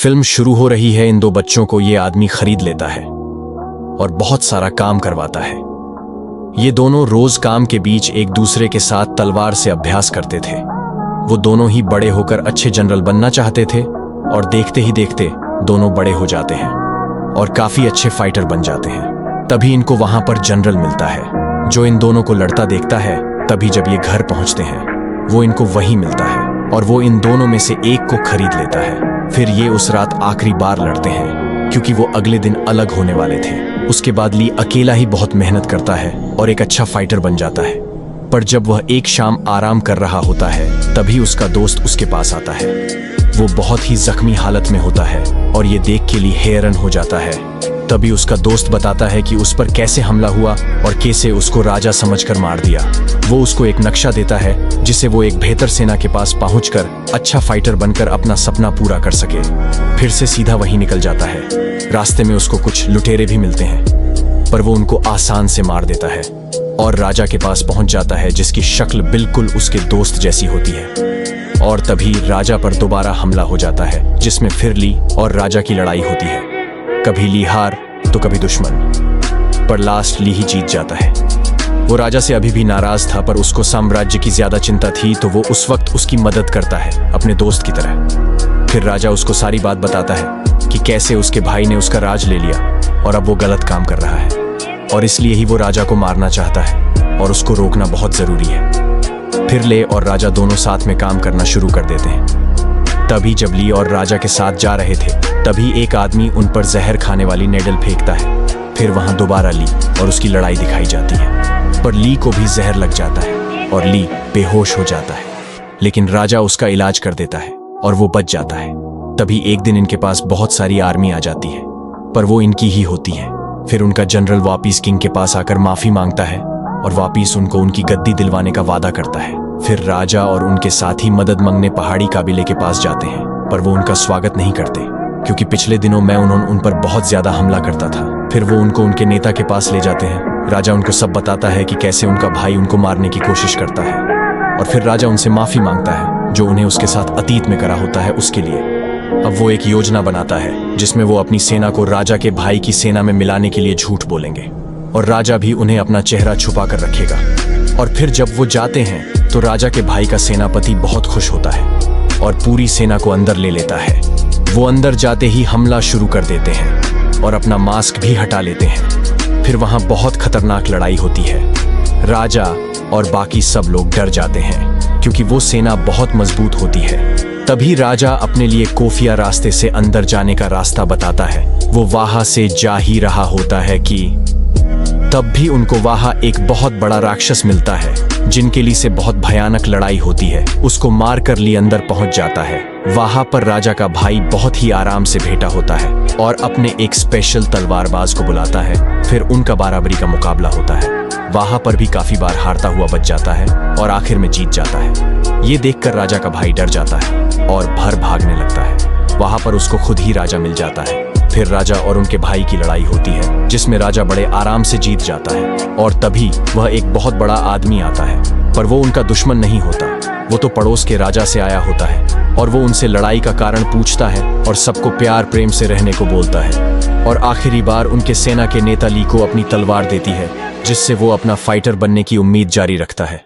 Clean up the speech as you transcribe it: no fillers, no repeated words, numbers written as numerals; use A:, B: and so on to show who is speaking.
A: Film शुरू हो रही है, इन दो बच्चों को ये आदमी खरीद लेता है और बहुत सारा काम करवाता है। ये दोनों रोज काम के बीच एक दूसरे के साथ तलवार से अभ्यास करते थे। वो दोनों ही बड़े होकर अच्छे जनरल बनना चाहते थे और देखते ही देखते दोनों बड़े हो जाते हैं और काफी अच्छे फाइटर बन जाते हैं। तभी इनको वहां पर जनरल मिलता है जो इन दोनों को लड़ता देखता है। तभी जब ये घर पहुंचते हैं वो इनको वहीं मिलता है और वो इन दोनों में से एक को खरीद लेता है। फिर ये उस रात आखिरी बार लड़ते हैं क्योंकि वो अगले दिन अलग होने वाले थे। उसके बाद ली अकेला ही बहुत मेहनत करता है और एक अच्छा फाइटर बन जाता है। पर जब वह एक शाम आराम कर रहा होता है तभी उसका दोस्त उसके पास आता है। वो बहुत ही जख्मी हालत में होता है और ये देख के ली हैरान हो जाता है। तभी उसका दोस्त बताता है कि उस पर कैसे हमला हुआ और कैसे उसको राजा समझकर मार दिया। वो उसको एक नक्शा देता है जिसे वो एक बेहतर सेना के पास पहुंचकर अच्छा फाइटर बनकर अपना सपना पूरा कर सके। फिर से सीधा वहीं निकल जाता है। रास्ते में उसको कुछ लुटेरे भी मिलते हैं पर वो उनको आसान से मार देता है और राजा के पास पहुंच जाता है जिसकी शक्ल बिल्कुल उसके दोस्त जैसी होती है। और तभी राजा पर दोबारा हमला हो जाता है जिसमें फिर ली और राजा की लड़ाई होती है। कभी ली हार तो कभी दुश्मन, पर लास्ट ली ही जीत जाता है। वो राजा से अभी भी नाराज था पर उसको साम्राज्य की ज्यादा चिंता थी तो वो उस वक्त उसकी मदद करता है अपने दोस्त की तरह। फिर राजा उसको सारी बात बताता है कि कैसे उसके भाई ने उसका राज ले लिया और अब वो गलत काम कर रहा है और इसलिए ही वो राजा को मारना चाहता है और उसको रोकना बहुत जरूरी है। फिर ले और राजा दोनों साथ में काम करना शुरू कर देते हैं। तभी जब ली और राजा के साथ जा रहे थे तभी एक आदमी उन पर जहर खाने वाली नेडल फेंकता है। फिर वहां दोबारा ली और उसकी लड़ाई दिखाई जाती है पर ली को भी जहर लग जाता है और ली बेहोश हो जाता है। लेकिन राजा उसका इलाज कर देता है और वो बच जाता है। तभी एक दिन इनके पास बहुत सारी आर्मी आ जाती है पर वो इनकी ही होती है। फिर उनका जनरल वापिस किंग के पास आकर माफी मांगता है और वापिस उनको उनकी गद्दी दिलवाने का वादा करता है। फिर राजा और उनके साथी मदद मांगने पहाड़ी काबिले के पास जाते हैं पर वो उनका स्वागत नहीं करते क्योंकि पिछले दिनों में उन्होंने उन पर बहुत ज्यादा हमला करता था। फिर वो उनको उनके नेता के पास ले जाते हैं। राजा उनको सब बताता है कि कैसे उनका भाई उनको मारने की कोशिश करता है और फिर राजा उनसे माफी मांगता है जो उन्हें उसके साथ अतीत में करा होता है उसके लिए। अब वो एक योजना बनाता है जिसमें वो अपनी सेना को राजा के भाई की सेना में मिलाने के लिए झूठ बोलेंगे और राजा भी उन्हें अपना चेहरा छुपा कर रखेगा। और फिर जब वो जाते हैं तो राजा के भाई का सेनापति बहुत खुश होता है और पूरी सेना को अंदर ले लेता है। वो अंदर जाते ही हमला शुरू कर देते हैं और अपना मास्क भी हटा लेते हैं। फिर वहां बहुत खतरनाक लड़ाई होती है। राजा और बाकी सब लोग डर जाते हैं क्योंकि वो सेना बहुत मजबूत होती है। तभी राजा अपने लिए खुफिया रास्ते से अंदर जाने का रास्ता बताता है। वो वहां से जा ही रहा होता है कि तब भी उनको वहां एक बहुत बड़ा राक्षस मिलता है जिनके लिए से बहुत भयानक लड़ाई होती है। उसको मार कर ली अंदर पहुंच जाता है। वहां पर राजा का भाई बहुत ही आराम से भेटा होता है और अपने एक स्पेशल तलवारबाज को बुलाता है। फिर उनका बराबरी का मुकाबला होता है। वहां पर भी काफी बार हारता हुआ बच जाता है और आखिर में जीत जाता है। ये देखकर राजा का भाई डर जाता है और भर भागने लगता है। वहां पर उसको खुद ही राजा मिल जाता है। फिर राजा और उनके भाई की लड़ाई होती है जिसमें राजा बड़े आराम से जीत जाता है और तभी वह एक बहुत बड़ा आदमी आता है पर वो उनका दुश्मन नहीं होता। वो तो पड़ोस के राजा से आया होता है और वो उनसे लड़ाई का कारण पूछता है और सबको प्यार प्रेम से रहने को बोलता है और आखिरी बार उनके सेना के नेता ली को अपनी तलवार देती है जिससे वो अपना फाइटर बनने की उम्मीद जारी रखता है।